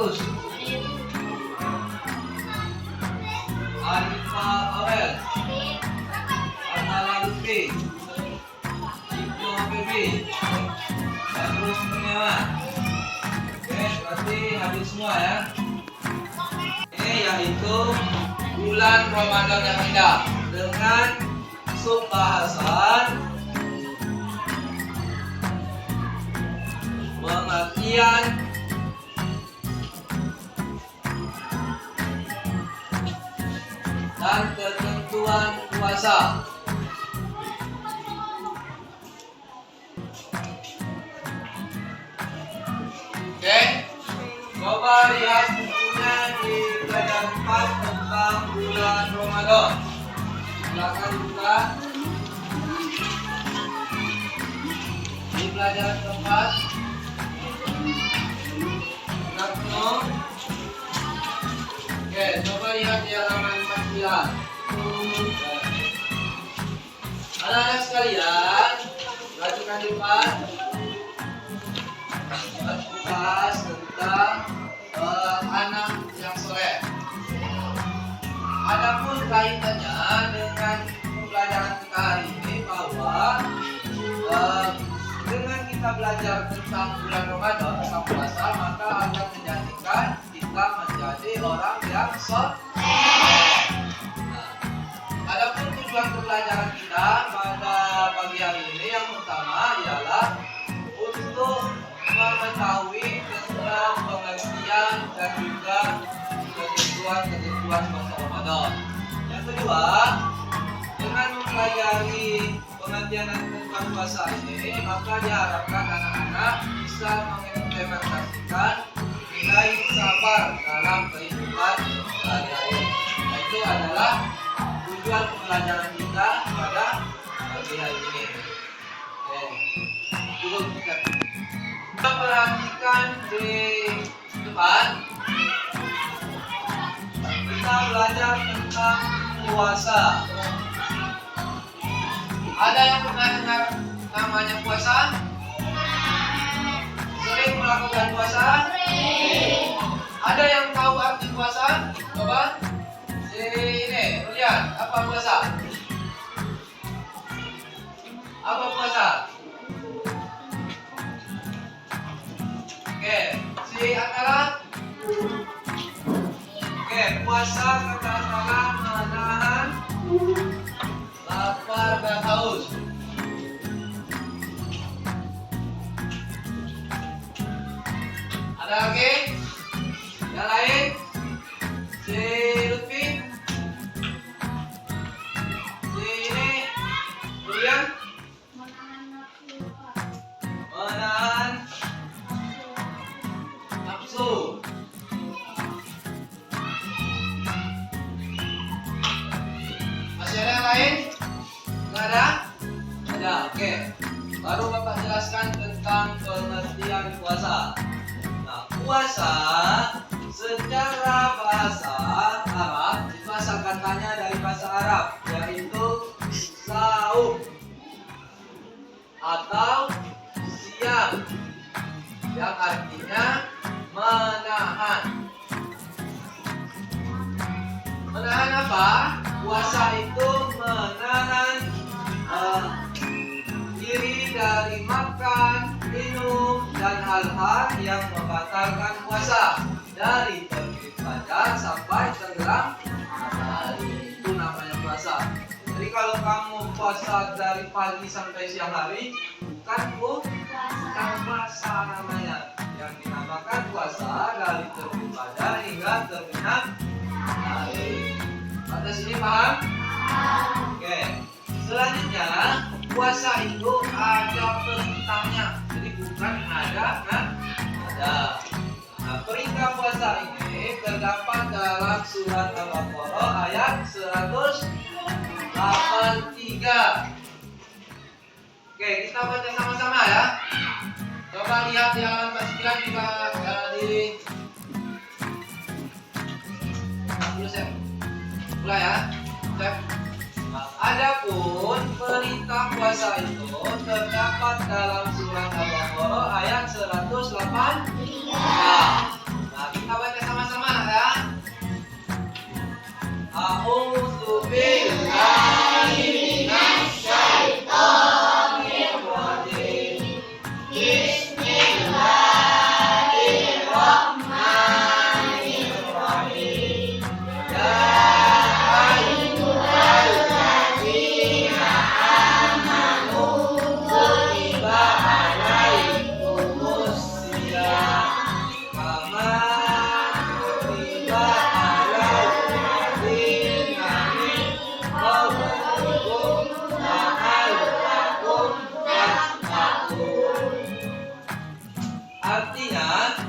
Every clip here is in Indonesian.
Terus Arifa Aurel, Anala Lutfi, Ibnu Febi, Badrus Kurniawan. Oke, berarti habis semua ya. Ini yaitu bulan Ramadan yang indah dengan subbahasan, pengertian, dan ketentuan puasa. Oke, coba lihat bukunya di pelajaran 4 tentang bulan Ramadan. Silakan buka di pelajaran keempat. Oke, coba lihat di halaman 49. Anak-anak sekalian, perhatikan di depan. Bahas tentang anak yang soleh. Adapun kaitannya dengan pembelajaran kita hari ini bahwa dengan kita belajar tentang bulan Ramadan, tentang puasa, maka akan menjadikan kita menjadi orang yang soleh. Adapun tujuan pembelajaran kita pada pagi hari ini yang pertama ialah untuk mengetahui tentang pengertian dan juga ketentuan puasa Ramadan. Yang kedua, dengan mempelajari pengertian dan ketentuan puasa ini, maka diharapkan anak-anak bisa mengimplementasikan nilai sabar dalam kehidupan sehari-hari. Itu adalah tujuan pembelajaran kita pada pagi hari ini. Cukup kita perhatikan di depan. Kita belajar tentang puasa. Ada yang pernah dengar namanya puasa? Sering melakukan puasa? Ada yang tahu arti puasa? Coba ini, lihat apa puasa? Apa puasa? Oke, si Akala. Oke, puasa kata-kata menahan lapar dan haus. Ada lagi? Yang lain? Si Lutfi? Si ini? Julian? Menahan nafsu. Masih ada yang lain? Nggak ada? Ada, oke. Baru Bapak jelaskan tentang pengertian puasa. Nah, puasa secara bahasa Arab itu asal katanya dari bahasa Arab, yaitu saum atau siam, yang artinya menahan. Menahan apa? Puasa itu menahan diri dari makan, minum, dan hal-hal yang membatalkan puasa dari terbit fajar sampai tenggelam matahari. Itu namanya puasa. Jadi kalau kamu puasa dari pagi sampai siang hari, bukan puasa namanya. Yang dinamakan puasa dari terbit fajar hingga terbenam matahari. Pada sini paham? Oke. Selanjutnya, puasa itu ada perintahnya. Jadi bukan ada, kan? Ada. Nah, perintah puasa ini terdapat dalam surat Al-Baqarah ayat 183. Oke, kita baca sama-sama ya. Coba lihat di halaman 49 juga di mulai ya. Adapun perintah puasa itu terdapat dalam surat Al-Baqarah ayat 183. Nah, kita A'udzu billahi minasyaitonir rajim. Bismillahirrahmanirrahim. Ya ayyuhalladzina amanu kutiba alaikumus syiyam kama kutiba alal ladzina min qablikum la'allakum tattaqun. Artinya,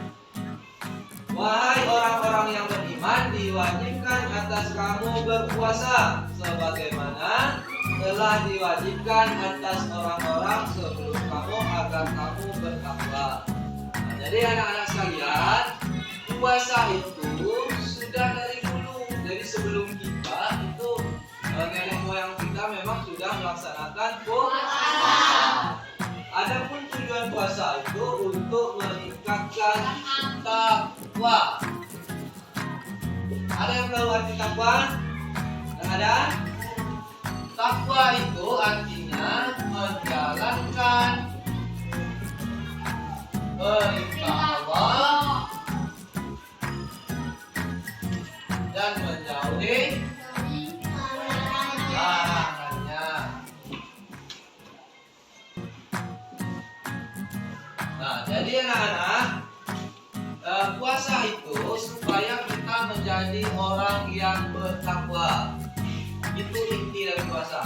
wahai orang-orang yang beriman, diwajibkan atas kamu berpuasa sebagaimana telah diwajibkan atas orang-orang sebelum kamu agar kamu bertakwa. Nah, jadi anak-anak sekalian, puasa itu sudah dari dulu. Jadi sebelum kita itu nenek moyang kita memang sudah melaksanakan puasa. Adapun tujuan puasa itu untuk meningkatkan takwa. Ada yang tahu arti takwa? Yang ada? Takwa itu artinya menjalankan perintah Allah dan menjauhi larangannya. Nah, jadi anak-anak, puasa itu supaya kita menjadi orang yang bertakwa. Itu inti dari puasa.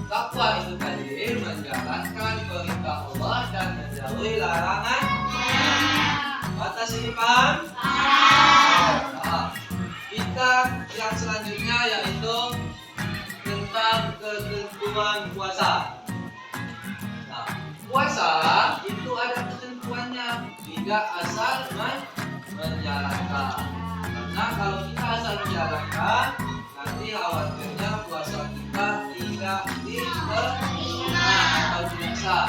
Takwa itu tadi menjalankan perintah Allah dan menjauhi larangan. Batas ini paham? Nah, kita yang selanjutnya yaitu tentang ketentuan puasa. Nah, puasa itu ada ketentuannya, tidak asal menjalankan. Karena kalau kita asal menjalankan, nanti khawatirnya puasa kita tidak diterima atau tidak sah.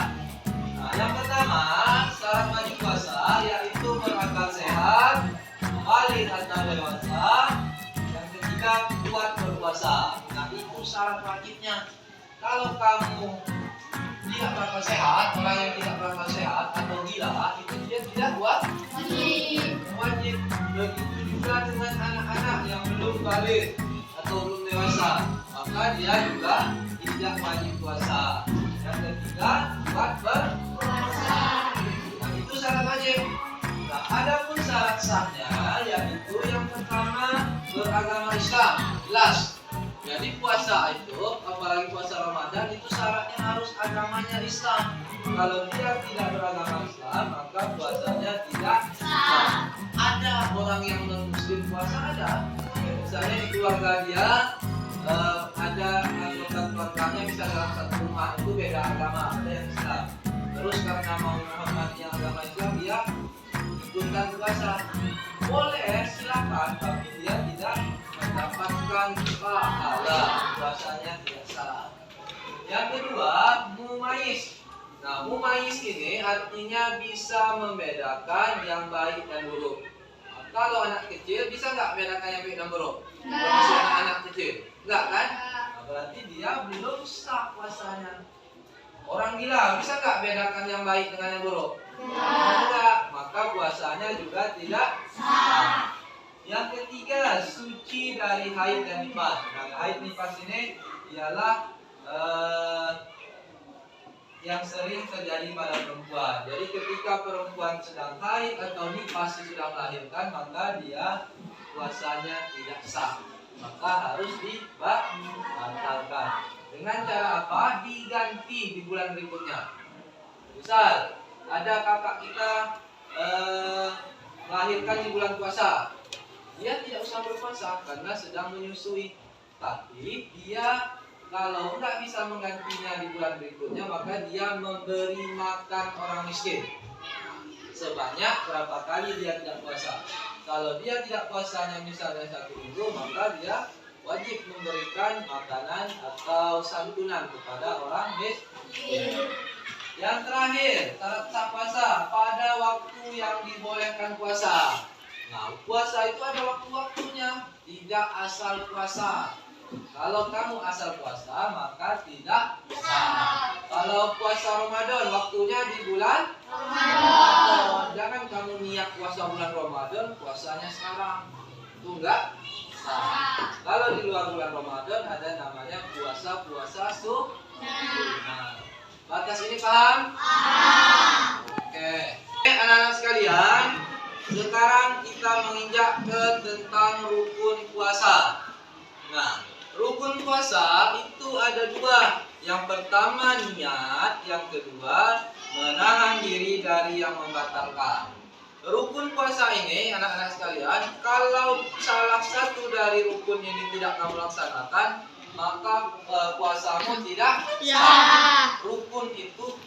Nah, yang pertama syarat wajib puasa yaitu berakal sehat, balik atau dewasa. Yang ketiga kuat berpuasa. Nah, itu syarat wajibnya. Kalau kamu tidak berakal sehat, orang yang tidak berakal sehat atau gila, itu dia tidak wajib. Begitu juga dengan anak-anak yang belum balik atau belum dewasa, maka dia juga tidak wajib puasa. Yang ketiga, kuat berpuasa. Nah, itu syarat wajib. Nah, adapun syarat sahnya yaitu yang pertama beragama Islam, jelas. Jadi puasa itu, apalagi puasa Ramadan, itu syaratnya harus agamanya Islam. Kalau dia tidak beragama Islam, maka puasanya tidak sah. Ada orang yang non-muslim puasa, ada. Misalnya di keluarga dia ada anggota keluarganya, bisa dalam satu rumah itu beda agama, ada yang Islam. Terus karena mau menghormati agama Islam, dia ikutkan puasa. Boleh, silakan, tapi dia tidak mendapatkan pahala, puasanya tidak sah. Yang kedua, mumayyiz. Nah, mumayyiz ini artinya bisa membedakan yang baik dan buruk. Nah, kalau anak kecil bisa nggak bedakan yang baik dan buruk? Kalau masih anak kecil, nggak kan? Nah, berarti dia belum sah puasanya. Orang gila bisa nggak bedakan yang baik dengan yang buruk? Enggak, maka puasanya juga tidak sah. Yang ketiga, suci dari haid dan nifas. Nah, haid nifas ini ialah yang sering terjadi pada perempuan. Jadi ketika perempuan sedang haid atau nifas sudah melahirkan, maka dia puasanya tidak sah. Maka harus dibatalkan. Dengan cara apa? Diganti di bulan berikutnya. Misal, ada kakak kita melahirkan di bulan puasa. Dia tidak usah berpuasa karena sedang menyusui. Tapi dia kalau nggak bisa menggantinya di bulan berikutnya, maka dia memberi makan orang miskin. Sebanyak berapa kali dia tidak puasa. Kalau dia tidak puasanya misalnya 1 minggu, maka dia wajib memberikan makanan atau santunan kepada orang miskin. Yang terakhir, syarat sah puasa pada waktu yang dibolehkan puasa. Nah, puasa itu ada waktu-waktunya, tidak asal puasa. Kalau kamu asal puasa, maka tidak sah. Kalau puasa Ramadan, waktunya di bulan Ramadan. Jangan kamu niat puasa bulan Ramadan, puasanya sekarang. Itu enggak sah. Kalau di luar bulan Ramadan, ada namanya puasa-puasa sunnah. Batas ini paham? Oke. Anak-anak sekalian, sekarang kita menginjak ke tentang rukun puasa. Nah, rukun puasa itu ada dua. Yang pertama niat, yang kedua menahan diri dari yang membatalkan. Rukun puasa ini, anak-anak sekalian, kalau salah satu dari rukun ini tidak kamu laksanakan, maka puasamu tidak sah. Rukun itu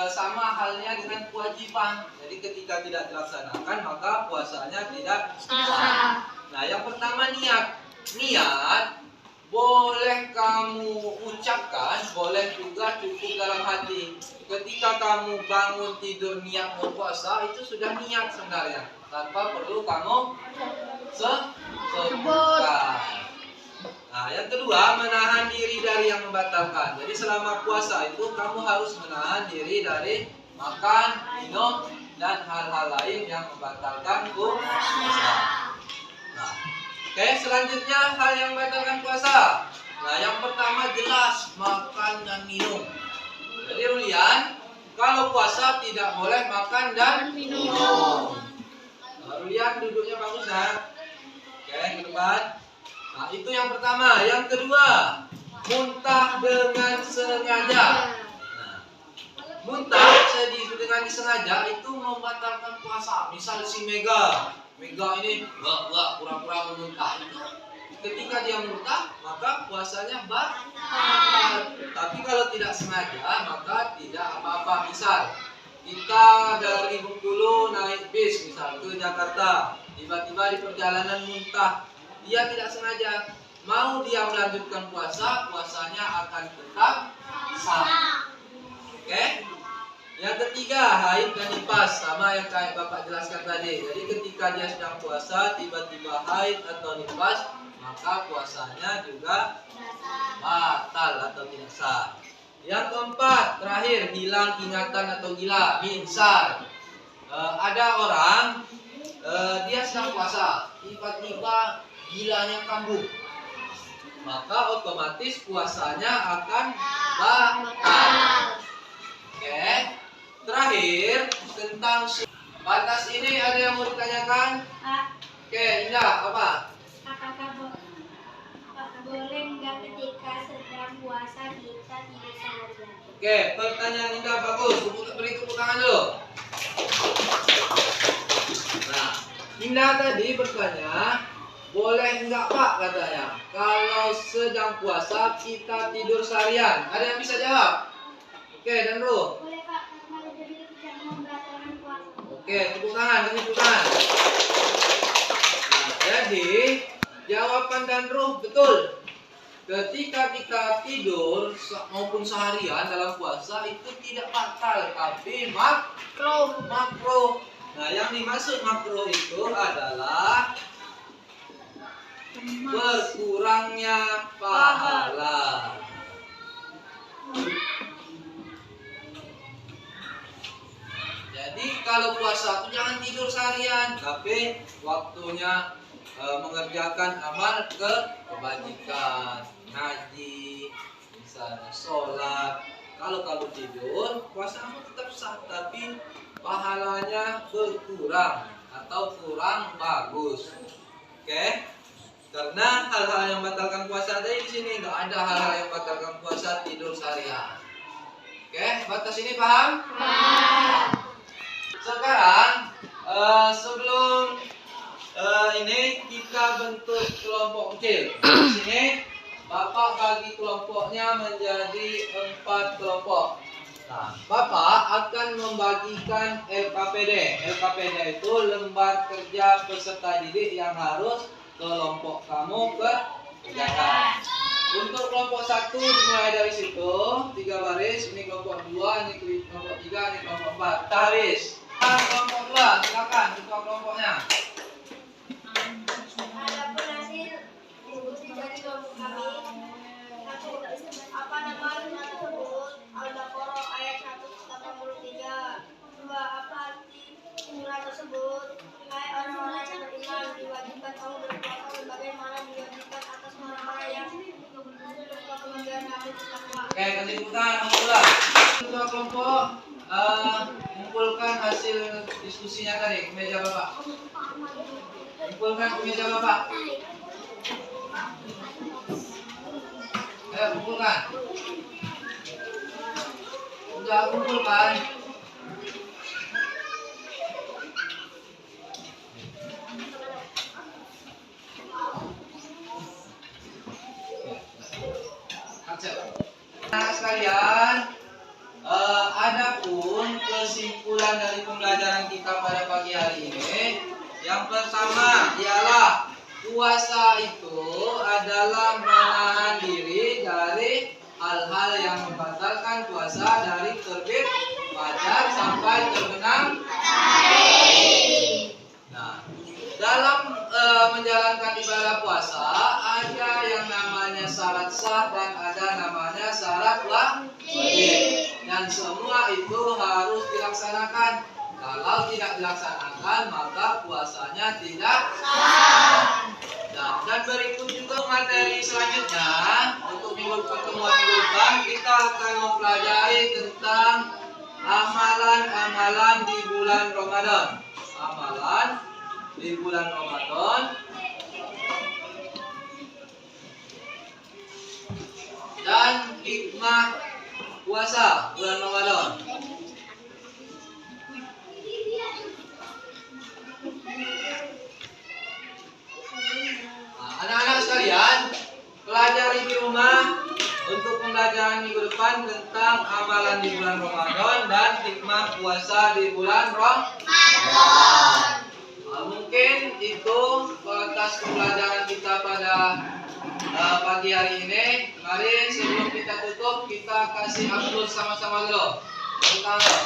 sama halnya dengan kewajiban. Jadi ketika tidak dilaksanakan, maka puasanya tidak sah. Nah, yang pertama niat. Niat boleh kamu ucapkan, boleh juga cukup dalam hati. Ketika kamu bangun tidur niat berpuasa, itu sudah niat sebenarnya, tanpa perlu kamu sebutkan. Nah, yang kedua, menahan diri dari yang membatalkan. Jadi selama puasa itu kamu harus menahan diri dari makan, minum, dan hal-hal lain yang membatalkan puasa. Nah, oke, selanjutnya hal yang membatalkan puasa. Nah, yang pertama jelas makan dan minum. Jadi Rulian, kalau puasa tidak boleh makan dan minum. Nah, Rulian duduknya bagus ya. Oke, ke depan. Nah, itu yang pertama. Yang kedua, muntah dengan sengaja. Nah, muntah dengan disengaja itu membatalkan puasa. Misal si Mega ini pura-pura memuntah. Ketika dia muntah, maka puasanya batal. Tapi kalau tidak sengaja, maka tidak apa-apa. Misal kita dari Bengkulu naik bis misal ke Jakarta, tiba-tiba di perjalanan muntah, dia tidak sengaja, mau dia melanjutkan puasa, puasanya akan tetap sah. Oke? Yang ketiga, haid dan nifas, sama yang kayak Bapak jelaskan tadi. Jadi ketika dia sedang puasa, tiba-tiba haid atau nifas, maka puasanya juga batal atau tidak sah. Yang keempat, terakhir, hilang ingatan atau gila, misal ada orang dia sedang puasa, tiba-tiba gilanya kambuh, maka otomatis puasanya akan batal. Oke. Terakhir, tentang batas ini ada yang mau ditanyakan? Oke, Indah, apa? Apakah boleh nggak ketika sedang puasa kita tidur seharian? Oke, pertanyaan Indah bagus. Beri tepuk tangan dulu. Nah, Indah tadi bertanya, boleh nggak Pak katanya, kalau sedang puasa kita tidur seharian? Ada yang bisa jawab? Oke, dan Ruh? Boleh Pak, karena lebih tidak membatalkan puasa. Oke, tepuk tangan, tepuk tangan. Nah, jadi jawaban dan Ruh betul. Ketika kita tidur maupun seharian dalam puasa itu tidak batal, tapi makruh. Nah, yang dimaksud makruh itu adalah berkurangnya pahala. Jadi kalau puasa itu jangan tidur seharian, tapi waktunya mengerjakan amal kebajikan, ngaji, misalnya sholat. Kalau kamu tidur, puasamu tetap sah, tapi pahalanya berkurang atau kurang bagus. Oke? Karena hal-hal yang membatalkan puasa tadi di sini nggak ada hal-hal yang membatalkan puasa tidur seharian. Oke, batas ini paham? Sekarang sebelum ini kita bentuk kelompok kecil. Di sini Bapak bagi kelompoknya menjadi 4 kelompok. Nah, Bapak akan membagikan LKPD. LKPD itu lembar kerja peserta didik yang harus kelompok kamu kerjakan. Untuk kelompok 1 dimulai dari situ, 3 baris. Ini kelompok 2, ini kelompok 3, ini kelompok 4. Baris. Kelompok 2, silakan ketua kelompoknya. Beri tepuk tangan Alhamdulillah. Ketua kelompok mengumpulkan hasil diskusinya tadi ke meja Bapak. Kumpulkan ke meja Bapak. Ayo kumpulkan. Sudah kumpulkan. Nah sekalian, adapun kesimpulan dari pembelajaran kita pada pagi hari ini, yang pertama ialah puasa itu adalah menahan diri dari hal-hal yang membatalkan puasa dari terbit fajar sampai terbenam matahari. Nah, dalam menjalankan ibadah puasa ada yang namanya syarat sah dan ada namanya syarat wajib, dan semua itu harus dilaksanakan. Kalau tidak dilaksanakan maka puasanya tidak sah. Nah, dan berikut juga materi selanjutnya untuk pertemuan minggu depan kita akan mempelajari tentang amalan-amalan di bulan Ramadan. Amalan di bulan Ramadan dan hikmah puasa bulan Ramadan. Nah, anak-anak sekalian, pelajari di rumah untuk pembelajaran minggu depan tentang amalan di bulan Ramadan dan hikmah puasa di bulan Ramadan. Mungkin itu batas pembelajaran kita pada pagi hari ini. Mari sebelum kita tutup kita kasih upload sama-sama dulu. Tepuk tangan.